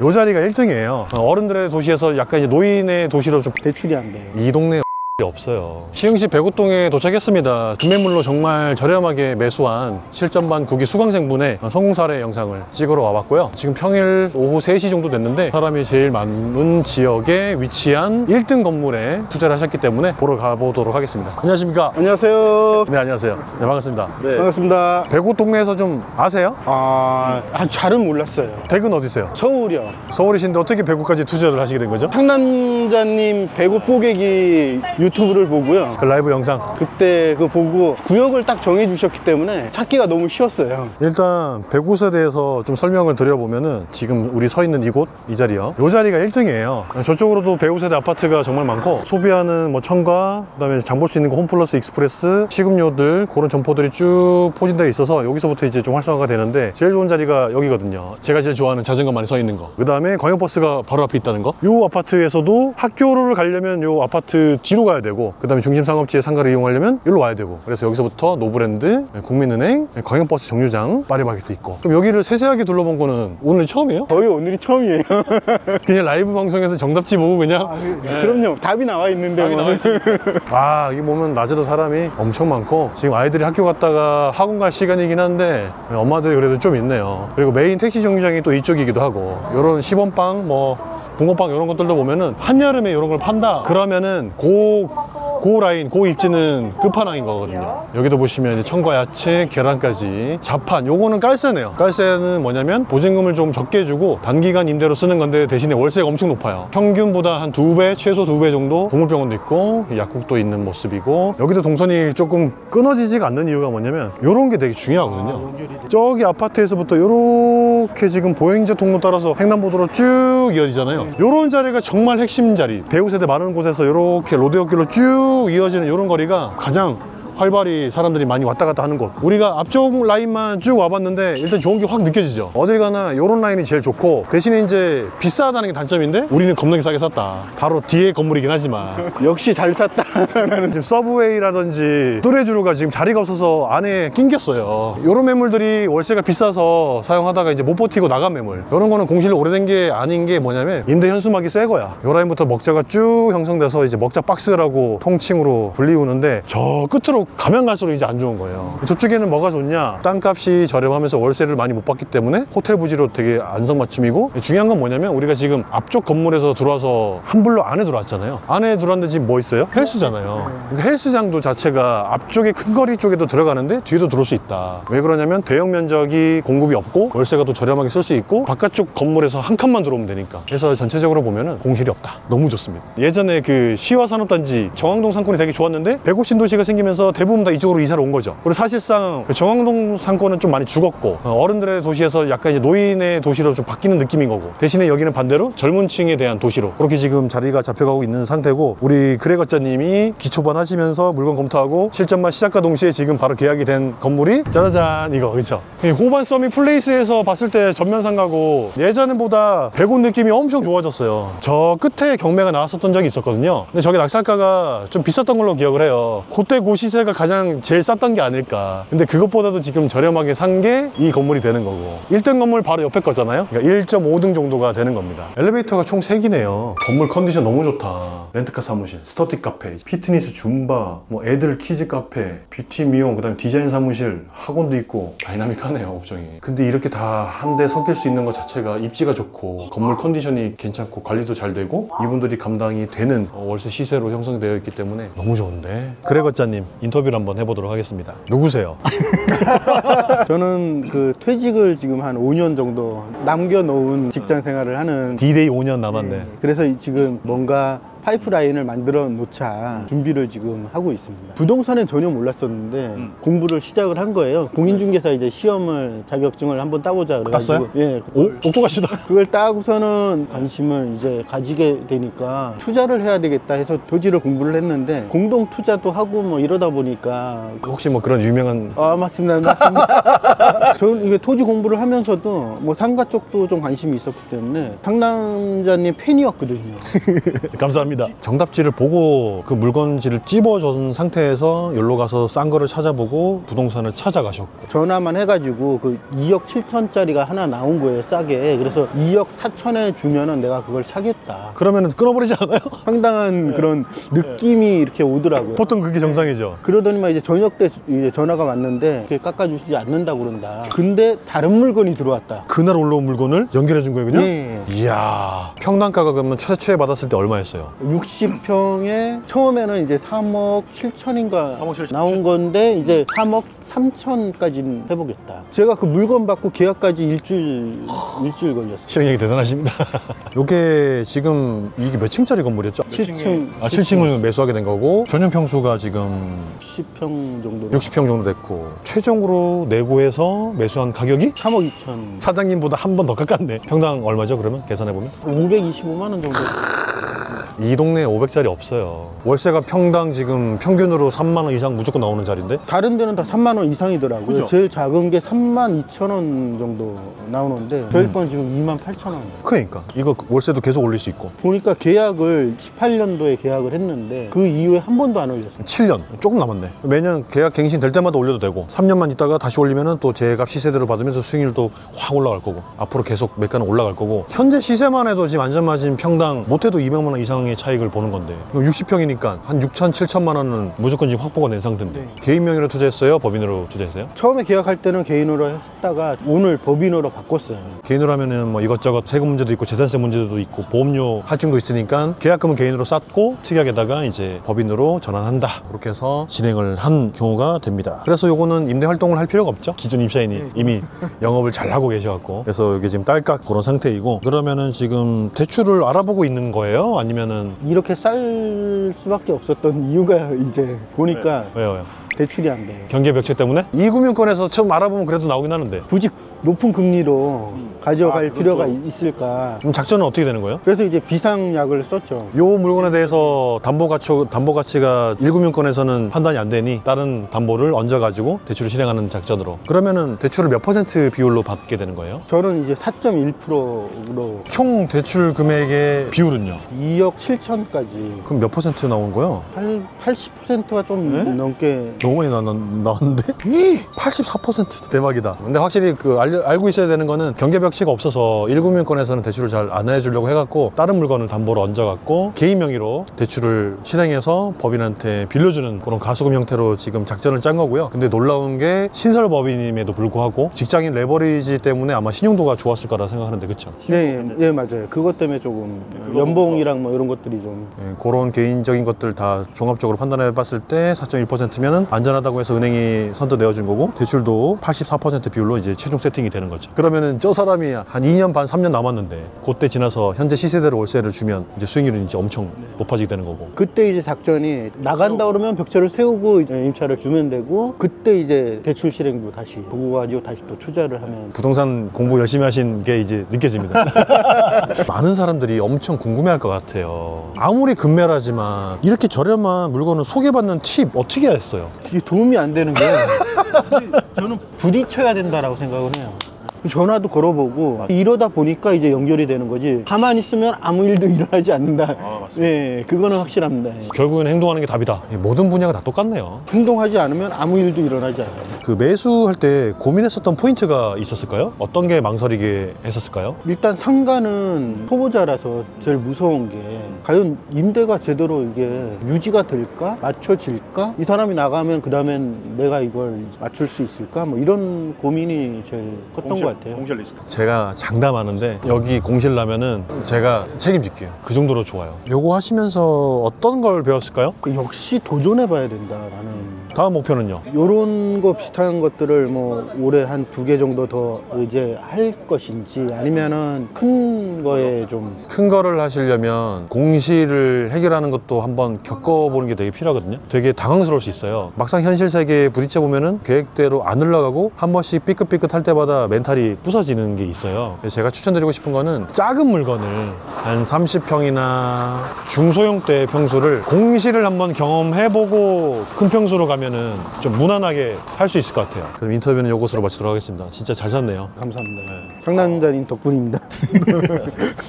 요 자리가 1등이에요. 어른들의 도시에서 약간 이제 노인의 도시로 좀 대출이 안 돼요. 이 동네 없어요. 시흥시 배구동에 도착했습니다. 구매물로 정말 저렴하게 매수한 실전반 구기 수강생분의 성공 사례 영상을 찍으러 와봤고요. 지금 평일 오후 3시 정도 됐는데 사람이 제일 많은 지역에 위치한 1등 건물에 투자를 하셨기 때문에 보러 가보도록 하겠습니다. 안녕하십니까? 안녕하세요. 네, 안녕하세요. 네, 반갑습니다. 네. 반갑습니다. 배구 동네에서 좀 아세요? 잘은 몰랐어요. 댁은 어디세요? 서울이요. 서울이신데 어떻게 배구까지 투자를 하시게 된 거죠? 상남자님 배구 뽀개기 유튜브를 보고요. 그 라이브 영상. 그때 그거 보고 구역을 딱 정해 주셨기 때문에 찾기가 너무 쉬웠어요. 일단 배구에 대해서 좀 설명을 드려보면은 지금 우리 서 있는 이곳, 이 자리요. 이 자리가 1등이에요. 저쪽으로도 배구세대 아파트가 정말 많고 소비하는 뭐 청과 그다음에 장 볼 수 있는 거 홈플러스 익스프레스, 식음료들 그런 점포들이 쭉 포진되어 있어서 여기서부터 이제 좀 활성화가 되는데 제일 좋은 자리가 여기거든요. 제가 제일 좋아하는 자전거 많이 서 있는 거. 그 다음에 광역버스가 바로 앞에 있다는 거. 이 아파트에서도 학교를 가려면 이 아파트 뒤로 가야 되고 그 다음에 중심상업지의 상가를 이용하려면 여기로 와야 되고 그래서 여기서부터 노브랜드, 국민은행, 광역버스 정류장, 파리바게뜨 있고 좀 여기를 세세하게 둘러본 거는 오늘 처음이에요? 거의 오늘이 처음이에요. 그냥 라이브 방송에서 정답지 보고 그냥 그럼요. 답이 나와 있는데 답이 나와 있으니까. 여기 보면 낮에도 사람이 엄청 많고 지금 아이들이 학교 갔다가 학원 갈 시간이긴 한데 엄마들이 그래도 좀 있네요. 그리고 메인 택시 정류장이 또 이쪽이기도 하고 이런 시범빵 뭐 붕어빵 이런 것들도 보면은 한여름에 이런 걸 판다 그러면은 고 라인, 고 입지는 끝판왕인 거거든요. 여기도 보시면 이제 청과 야채, 계란까지 자판, 요거는 깔세네요. 깔세는 뭐냐면 보증금을 좀 적게 주고 단기간 임대로 쓰는 건데 대신에 월세가 엄청 높아요. 평균보다 한 2배, 최소 2배 정도. 동물병원도 있고 약국도 있는 모습이고 여기도 동선이 조금 끊어지지가 않는 이유가 뭐냐면 요런 게 되게 중요하거든요. 저기 아파트에서부터 요렇게 지금 보행자 통로 따라서 횡단보도로 쭉 이어지잖아요. 요런 자리가 정말 핵심 자리. 배구 세대 많은 곳에서 요렇게 로데오길로 쭉 이어지는 이런 거리가 가장 활발히 사람들이 많이 왔다 갔다 하는 곳. 우리가 앞쪽 라인만 쭉 와봤는데 일단 좋은 게 확 느껴지죠. 어딜 가나 이런 라인이 제일 좋고 대신에 이제 비싸다는 게 단점인데 우리는 겁나게 싸게 샀다. 바로 뒤에 건물이긴 하지만 역시 잘 샀다. 지금 서브웨이라든지 뚜레쥬르가 지금 자리가 없어서 안에 낑겼어요. 이런 매물들이 월세가 비싸서 사용하다가 이제 못 버티고 나간 매물. 이런 거는 공실 오래된 게 아닌 게 뭐냐면 임대 현수막이 새 거야. 요 라인부터 먹자가 쭉 형성돼서 이제 먹자 박스라고 통칭으로 불리우는데 저 끝으로 가면 갈수록 이제 안 좋은 거예요. 저쪽에는 뭐가 좋냐? 땅값이 저렴하면서 월세를 많이 못 받기 때문에 호텔 부지로 되게 안성맞춤이고 중요한 건 뭐냐면 우리가 지금 앞쪽 건물에서 들어와서 한블로 안에 들어왔잖아요. 안에 들어왔는데 지금 뭐 있어요? 헬스잖아요. 그러니까 헬스장도 자체가 앞쪽에 큰 거리 쪽에도 들어가는데 뒤에도 들어올 수 있다. 왜 그러냐면 대형 면적이 공급이 없고 월세가 또 저렴하게 쓸 수 있고 바깥쪽 건물에서 한 칸만 들어오면 되니까. 그래서 전체적으로 보면은 공실이 없다. 너무 좋습니다. 예전에 그 시화산업단지 정왕동 상권이 되게 좋았는데 배구 신도시가 생기면서 대부분 다 이쪽으로 이사를 온 거죠. 그리고 사실상 정왕동 상권은 좀 많이 죽었고 어른들의 도시에서 약간 이제 노인의 도시로 좀 바뀌는 느낌인 거고 대신에 여기는 반대로 젊은 층에 대한 도시로 그렇게 지금 자리가 잡혀가고 있는 상태고 우리 그레거자님이 기초반 하시면서 물건 검토하고 실전만 시작과 동시에 지금 바로 계약이 된 건물이 짜자잔 이거 그렇죠? 호반 서밋 플레이스에서 봤을 때 전면상가고 예전보다 배구 느낌이 엄청 좋아졌어요. 저 끝에 경매가 나왔었던 적이 있었거든요. 근데 저게 낙찰가가 좀 비쌌던 걸로 기억을 해요. 그때 그 시세가 가장 제일 쌌던 게 아닐까. 근데 그것보다도 지금 저렴하게 산 게 이 건물이 되는 거고 1등 건물 바로 옆에 거잖아요. 그러니까 1.5등 정도가 되는 겁니다. 엘리베이터가 총 3기네요 건물 컨디션 너무 좋다. 렌트카 사무실, 스터디 카페, 피트니스 줌바, 뭐 애들 키즈 카페, 뷰티 미용, 그 다음에 디자인 사무실, 학원도 있고 다이나믹하네요 업종이. 근데 이렇게 다 한 대 섞일 수 있는 것 자체가 입지가 좋고 건물 컨디션이 괜찮고 관리도 잘 되고 이분들이 감당이 되는 월세 시세로 형성되어 있기 때문에 너무 좋은데. 그레거자님 인터뷰를 한번 해보도록 하겠습니다. 누구세요? 저는 그 퇴직을 지금 한 5년 정도 남겨놓은 직장 생활을 하는 D-Day 5년 남았네. 그래서 지금 뭔가 파이프라인을 만들어 놓자 준비를 지금 하고 있습니다. 부동산은 전혀 몰랐었는데 공부를 시작을 한 거예요. 공인중개사 이제 시험을 자격증을 한번 따보자 그래가지고 땄어요? 예. 오? 똑똑하시다. 그걸 따고서는 관심을 이제 가지게 되니까 투자를 해야 되겠다 해서 토지를 공부를 했는데 공동 투자도 하고 뭐 이러다 보니까 혹시 뭐 그런 유명한 맞습니다. 맞습니다. 저는 이게 토지 공부를 하면서도 뭐 상가 쪽도 좀 관심이 있었기 때문에 상남자님 팬이었거든요. 감사합니다. 대단합니다. 정답지를 보고 그 물건지를 찝어준 상태에서 여기로 가서 싼 거를 찾아보고 부동산을 찾아가셨고. 전화만 해가지고 그 2억 7천짜리가 하나 나온 거예요, 싸게. 그래서 2억 4천에 주면은 내가 그걸 사겠다. 그러면은 끊어버리지 않아요? 상당한 그런 느낌이 이렇게 오더라고요. 보통 그게 정상이죠. 그러더니만 이제 저녁 때 이제 전화가 왔는데 그렇게 깎아주시지 않는다고 그런다. 근데 다른 물건이 들어왔다. 그날 올라온 물건을 연결해 준 거예요, 그냥? 네. 이야. 평당가가 그러면 최초에 받았을 때 얼마였어요? 60평에 처음에는 이제 3억 7천인가 3억 7천. 나온 건데 이제 3억 3천까지는 해보겠다. 제가 그 물건 받고 계약까지 일주일 걸렸어요. 시행력이 대단하십니다. 요게 지금 이게 몇 층짜리 건물이었죠? 7층. 아, 7층을 매수하게 된 거고 전용 평수가 지금 60평 정도. 60평 정도 됐고 최종으로 내고해서 매수한 가격이 3억 2천. 사장님보다 한 번 더 깎았네. 평당 얼마죠 그러면? 계산해보면 525만 원 정도. 이 동네에 500짜리 없어요. 월세가 평당 지금 평균으로 3만 원 이상 무조건 나오는 자리인데 다른 데는 다 3만 원 이상이더라고요. 그죠? 제일 작은 게 3만 2천 원 정도 나오는데 저희 건 지금 2만 8천 원. 그러니까 이거 월세도 계속 올릴 수 있고 보니까 계약을 18년도에 계약을 했는데 그 이후에 한 번도 안 올렸어요. 7년 조금 남았네. 매년 계약 갱신 될 때마다 올려도 되고 3년만 있다가 다시 올리면은 또 재값 시세대로 받으면서 수익률도 확 올라갈 거고 앞으로 계속 매가는 올라갈 거고 현재 시세만 해도 지금 안전마진 평당 못해도 200만 원 이상의 차익을 보는 건데 60평이니까 한 6천 7천만 원은 무조건 지금 확보가 된 상태인데 네. 개인 명의로 투자했어요? 법인으로 투자했어요? 처음에 계약할 때는 개인으로 했다가 오늘 법인으로 바꿨어요. 개인으로 하면은 뭐 이것저것 세금 문제도 있고 재산세 문제도 있고 보험료 할증도 있으니까 계약금은 개인으로 쌓고 특약에다가 이제 법인으로 전환한다. 그렇게 해서 진행을 한 경우가 됩니다. 그래서 요거는 임대 활동을 할 필요가 없죠. 기존 임차인이 이미 영업을 잘 하고 계셔갖고 그래서 이게 지금 딸깍 그런 상태이고 그러면은 지금 대출을 알아보고 있는 거예요? 아니면은 이렇게 쌀 수밖에 없었던 이유가 이제 보니까 왜요? 대출이 안 돼요. 경계 벽체 때문에? 이금융권에서 처음 알아보면 그래도 나오긴 하는데 굳이 높은 금리로 가져갈 필요가 있을까. 그럼 작전은 어떻게 되는 거예요? 그래서 이제 비상약을 썼죠. 요 물건에 대해서 담보 가치가 1금융권에서는 판단이 안 되니 다른 담보를 얹어가지고 대출을 실행하는 작전으로 그러면은 대출을 몇 %, 비율로 받게 되는 거예요? 저는 이제 4.1%로 총 대출 금액의 비율은요? 2억 7천까지 그럼 몇 % 나온 거예요? 80%가 좀 넘게. 너무 많이 나왔는데? 84% 대박이다. 근데 확실히 그 알고 있어야 되는 거는 경계벽치가 없어서 1금융권에서는 대출을 잘 안 해주려고 해갖고 다른 물건을 담보로 얹어갖고 개인 명의로 대출을 실행해서 법인한테 빌려주는 그런 가수금 형태로 지금 작전을 짠 거고요. 근데 놀라운 게 신설 법인임에도 불구하고 직장인 레버리지 때문에 아마 신용도가 좋았을 거라 생각하는데 그쵸? 네, 맞아요. 그것 때문에 조금 연봉이랑 뭐 이런 것들이 좀. 예, 그런 개인적인 것들 다 종합적으로 판단해 봤을 때 4.1%면은 안전하다고 해서 은행이 선뜻 내어준 거고 대출도 84% 비율로 이제 최종 세팅이 되는 거죠. 그러면은 저 사람이 한 2년 반 3년 남았는데 그때 지나서 현재 시세대로 월세를 주면 이제 수익률이 이제 엄청 높아지게 되는 거고 그때 이제 작전이 나간다 그러면 벽체를 세우고 이제 임차를 주면 되고 그때 이제 대출 실행도 다시 보고 가지고 다시 또 투자를 하면. 부동산 공부 열심히 하신 게 이제 느껴집니다. 많은 사람들이 엄청 궁금해할 것 같아요. 아무리 금매라지만 이렇게 저렴한 물건을 소개받는 팁 어떻게 했어요? 이게 도움이 안 되는 게 저는 부딪혀야 된다라고 생각을 해요. 전화도 걸어보고 이러다 보니까 이제 연결이 되는 거지. 가만히 있으면 아무 일도 일어나지 않는다. 네, 그거는 확실합니다. 결국에는 행동하는 게 답이다. 모든 분야가 다 똑같네요. 행동하지 않으면 아무 일도 일어나지 않아요. 그 매수할 때 고민했었던 포인트가 있었을까요? 어떤 게 망설이게 했었을까요? 일단 상가는 초보자라서 제일 무서운 게 과연 임대가 제대로 이게 유지가 될까? 맞춰질까? 이 사람이 나가면 그 다음엔 내가 이걸 맞출 수 있을까? 뭐 이런 고민이 제일 컸던 것 같아요. 공실 리스크. 제가 장담하는데 여기 공실 나면은 제가 책임질게요. 그 정도로 좋아요. 요거 하시면서 어떤 걸 배웠을까요? 역시 도전해봐야 된다라는. 다음 목표는요? 요런 거 비슷한 것들을 뭐 올해 한 2개 정도 더 이제 할 것인지 아니면은 큰 거에 좀. 큰 거를 하시려면 공실을 해결하는 것도 한번 겪어보는 게 되게 필요하거든요. 되게 당황스러울 수 있어요. 막상 현실 세계에 부딪혀 보면은 계획대로 안 흘러가고 한 번씩 삐끗삐끗 할 때마다 멘탈이 부서지는 게 있어요. 그래서 제가 추천드리고 싶은 거는 작은 물건을 한 30평이나 중소형대 평수를 공실을 한번 경험해보고 큰 평수로 가면은 좀 무난하게 할 수 있을 것 같아요. 그럼 인터뷰는 이것으로 마치도록 하겠습니다. 진짜 잘 샀네요. 감사합니다. 상남자님 덕분입니다.